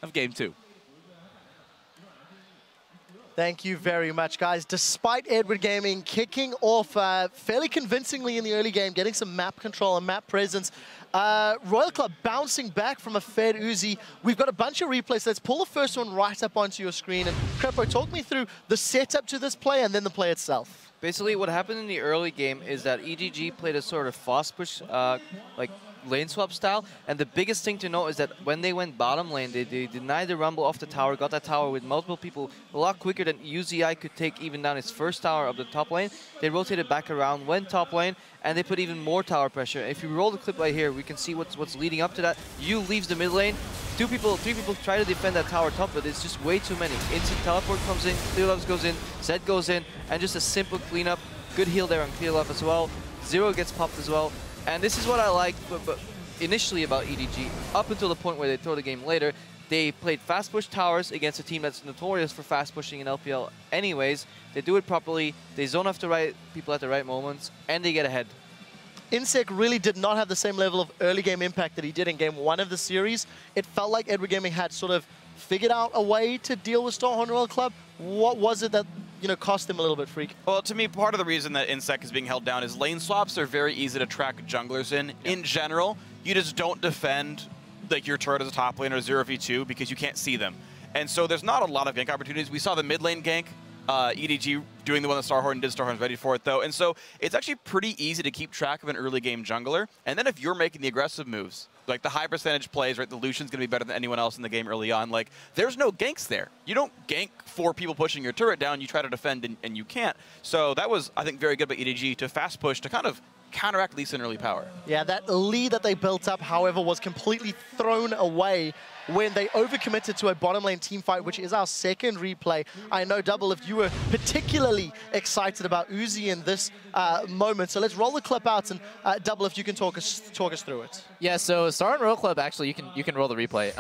of Game 2. Thank you very much, guys. Despite Edward Gaming kicking off fairly convincingly in the early game, getting some map control and map presence, Royal Club bouncing back from a fed Uzi. We've got a bunch of replays. Let's pull the first one right up onto your screen. And Crepo, talk me through the setup to this play and then the play itself. Basically, what happened in the early game is that EGG played a sort of fast push, like lane swap style, and the biggest thing to note is that when they went bottom lane, they denied the rumble off the tower, got that tower with multiple people a lot quicker than UZI could take even down his first tower of the top lane. They rotated back around, went top lane, and they put even more tower pressure. If you roll the clip right here, we can see what's leading up to that. Yu leaves the mid lane, three people try to defend that tower top, but it's just way too many. Instant teleport comes in, Clear Loves goes in, Zed goes in, and just a simple cleanup. Good heal there on Clear Love as well. Zero gets popped as well. And this is what I like, but initially about EDG, up until the point where they throw the game later, they played fast push towers against a team that's notorious for fast pushing in LPL anyways. They do it properly, they zone off the right people at the right moments, and they get ahead. Insec really did not have the same level of early game impact that he did in game 1 of the series. It felt like Edward Gaming had sort of figured out a way to deal with Starhorn Royal Club. What was it that, you know, cost them a little bit, Freak? Well, to me, part of the reason that Insec is being held down is lane swaps are very easy to track junglers in. Yeah. In general, you just don't defend like your turret as a top laner 0v2 because you can't see them. And so there's not a lot of gank opportunities. We saw the mid lane gank, EDG doing the one that Starhorn did. Starhorn's ready for it, though. And so it's actually pretty easy to keep track of an early game jungler. And then if you're making the aggressive moves, like the high percentage plays, right, the Lucian's going to be better than anyone else in the game early on. Like, there's no ganks there. You don't gank 4 people pushing your turret down. You try to defend, and you can't. So that was, I think, very good by EDG to fast push to kind of counteract Lee Sin early power. Yeah, that lead that they built up, however, was completely thrown away when they overcommitted to a bottom lane team fight, which is our second replay. I know, Double, if you were particularly excited about Uzi in this moment. So let's roll the clip out, and Double, if you can talk us through it. Yeah, so Starhorn Royal Club, actually, you can roll the replay.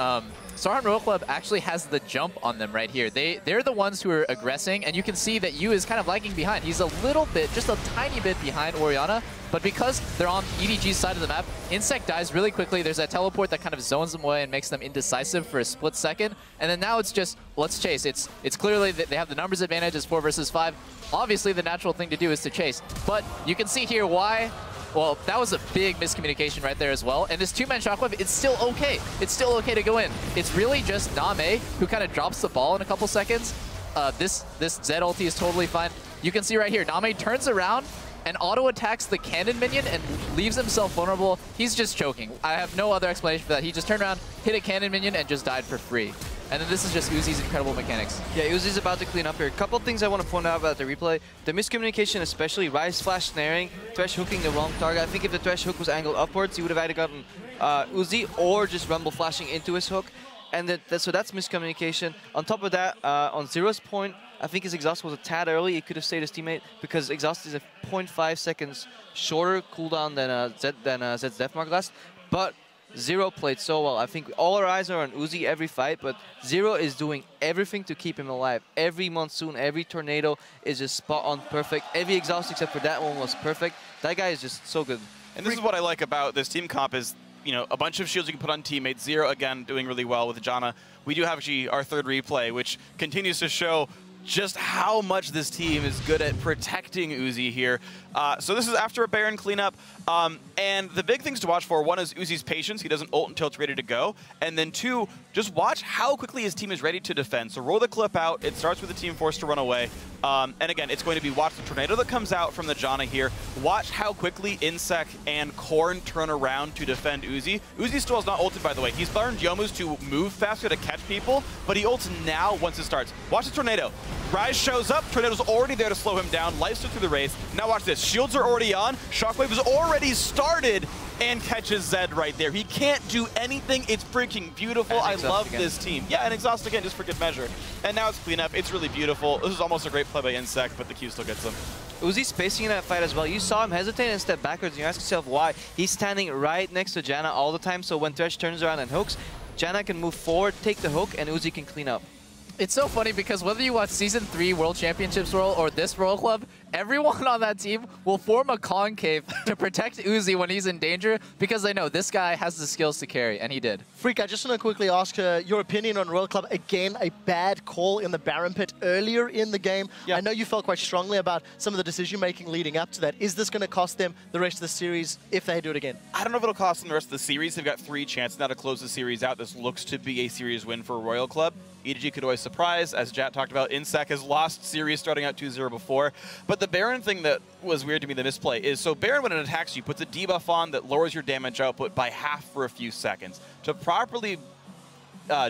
Starhorn Royal Club actually has the jump on them right here. They're the ones who are aggressing, and you can see that Yu is kind of lagging behind. He's a little bit, just a tiny bit behind Orianna, but because they're on EDG's side of the map, Insect dies really quickly. There's that teleport that kind of zones them away and makes them indecisive for a split second. And then now it's just, let's chase. It's clearly that they have the numbers advantage. It's 4 versus 5. Obviously, the natural thing to do is to chase. But you can see here why. Well, that was a big miscommunication right there as well. And this 2-man shockwave, it's still okay. It's still okay to go in. It's really just Name who kind of drops the ball in a couple seconds. This Zed ulti is totally fine. You can see right here, Name turns around and auto-attacks the cannon minion and leaves himself vulnerable. He's just choking. I have no other explanation for that. He just turned around, hit a cannon minion, and just died for free. And then this is just Uzi's incredible mechanics. Yeah, Uzi's about to clean up here. A couple of things I want to point out about the replay. The miscommunication, especially Rise Flash snaring, Thresh hooking the wrong target. I think if the Thresh hook was angled upwards, he would have either gotten Uzi or just Rumble flashing into his hook. And so that's miscommunication. On top of that, on Zero's point, I think his exhaust was a tad early. He could have saved his teammate because exhaust is a 0.5 seconds shorter cooldown than Zed's Deathmark last. But Zero played so well. I think all our eyes are on Uzi every fight, but Zero is doing everything to keep him alive. Every monsoon, every tornado is just spot on perfect. Every exhaust except for that one was perfect. That guy is just so good. And this is what I like about this team comp is, you know, a bunch of shields you can put on teammates. Zero, again, doing really well with Janna. We do have actually our third replay, which continues to show just how much this team is good at protecting Uzi here. So this is after a Baron cleanup. And the big things to watch for, one is Uzi's patience. He doesn't ult until it's ready to go. And then 2, just watch how quickly his team is ready to defend. So roll the clip out. It starts with the team forced to run away. And again, it's going to be watch the tornado that comes out from the Janna here. Watch how quickly Insec and Korn turn around to defend Uzi. Uzi still has not ulted, by the way. He's learned Youmu's to move faster to catch people, but he ults now once it starts. Watch the tornado. Rise shows up. Tornado's already there to slow him down. Lifesteal through the Wraith. Now watch this. Shields are already on. Shockwave has already started and catches Zed right there. He can't do anything. It's freaking beautiful. I love this team. Yeah, and exhaust again, just for good measure. And now it's cleanup. It's really beautiful. This is almost a great play by Insect, but the Q still gets him. Uzi's spacing in that fight as well. You saw him hesitate and step backwards, and you ask yourself why. He's standing right next to Janna all the time, so when Thresh turns around and hooks, Janna can move forward, take the hook, and Uzi can clean up. It's so funny because whether you watch Season 3 World Championships Royal or this Royal Club, everyone on that team will form a concave to protect Uzi when he's in danger because they know this guy has the skills to carry, and he did. Freak, I just want to quickly ask your opinion on Royal Club. Again, a bad call in the Baron pit earlier in the game. Yeah. I know you felt quite strongly about some of the decision-making leading up to that. Is this going to cost them the rest of the series if they do it again? I don't know if it'll cost them the rest of the series. They've got 3 chances now to close the series out. This looks to be a series win for Royal Club. EDG could always surprise, as Jat talked about. Insec has lost series starting out 2-0 before. But the Baron thing that was weird to me, the misplay, is so Baron, when it attacks you, puts a debuff on that lowers your damage output by half for a few seconds. To properly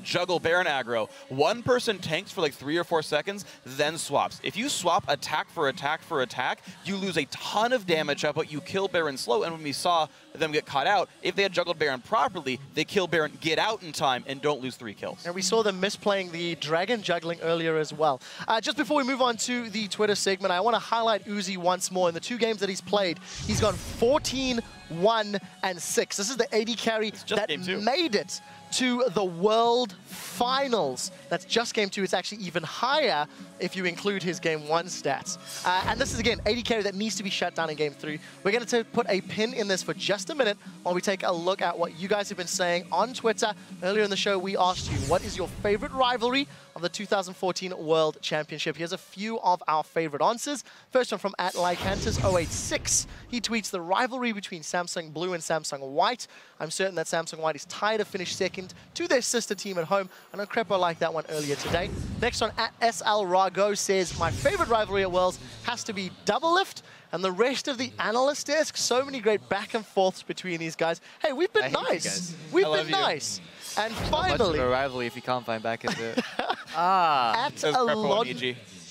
juggle Baron aggro, one person tanks for like 3 or 4 seconds, then swaps. If you swap attack for attack for attack, you lose a ton of damage output, you kill Baron slow, and when we saw them get caught out, if they had juggled Baron properly, they kill Baron, get out in time, and don't lose 3 kills. And we saw them misplaying the dragon juggling earlier as well. Just before we move on to the Twitter segment, I want to highlight Uzi once more. In the 2 games that he's played, he's gone 14, 1, and 6. This is the AD carry that made it to the World Finals. That's just Game 2. It's actually even higher if you include his Game 1 stats. And this is, again, AD carry that needs to be shut down in Game 3. We're going to put a pin in this for just a minute while we take a look at what you guys have been saying on Twitter. Earlier in the show, we asked you, what is your favorite rivalry of the 2014 World Championship? Here's a few of our favorite answers. First one from @Lycantus086. He tweets, the rivalry between Samsung Blue and Samsung White. I'm certain that Samsung White is tired of finishing second to their sister team at home. I know Crepo liked that one earlier today. Next one, @SLRago says, my favorite rivalry at Worlds has to be Double Lift and the rest of the analyst desk. So many great back and forths between these guys. Hey, we've been nice. We've been nice. And finally, much of a rivalry if you can't find back into it.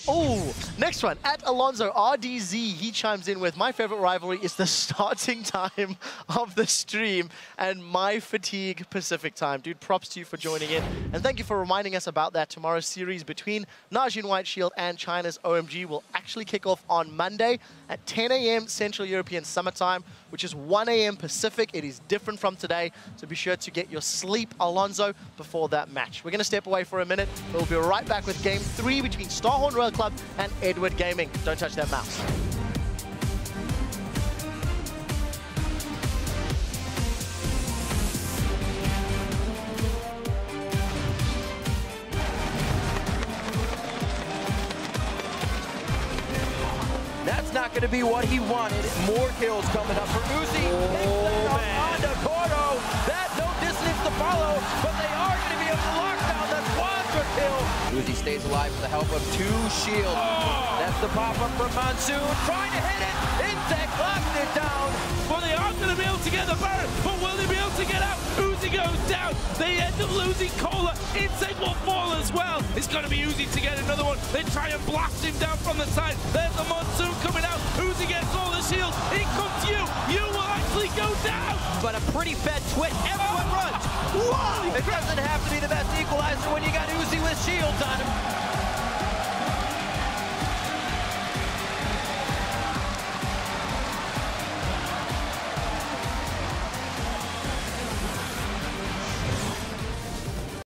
Oh, next one, @Alonso RDZ, he chimes in with, my favorite rivalry is the starting time of the stream and my fatigue Pacific time. Dude, props to you for joining in. And thank you for reminding us about that. Tomorrow's series between Najin White Shield and China's OMG will actually kick off on Monday at 10 a.m. Central European Summer Time, which is 1 a.m. Pacific. It is different from today, so be sure to get your sleep, Alonso, before that match. We're going to step away for a minute. We'll be right back with Game 3 between Starhorn Royal Club and Edward Gaming. Don't touch that mouse. That's not going to be what he wanted. More kills coming up for Uzi. Onto Coro. That no distance to follow, but they are going to be able to lock down that quadra kill. Uzi stays alive with the help of 2 shields. That's the pop-up from Monsoon. Trying to hit it. Insec locked it down. Well, they are going to be able to get the Baron, but will they be able to get out? Uzi goes down. They end up losing Cola. Insec will fall as well. It's going to be Uzi to get another one. They try and blast him down from the side. There's the Monsoon coming out. Uzi gets all the shields. In comes you. You will actually go down. But a pretty fed twit. Everyone runs. Whoa! It doesn't have to be the best equalizer when you got Uzi with shields on him.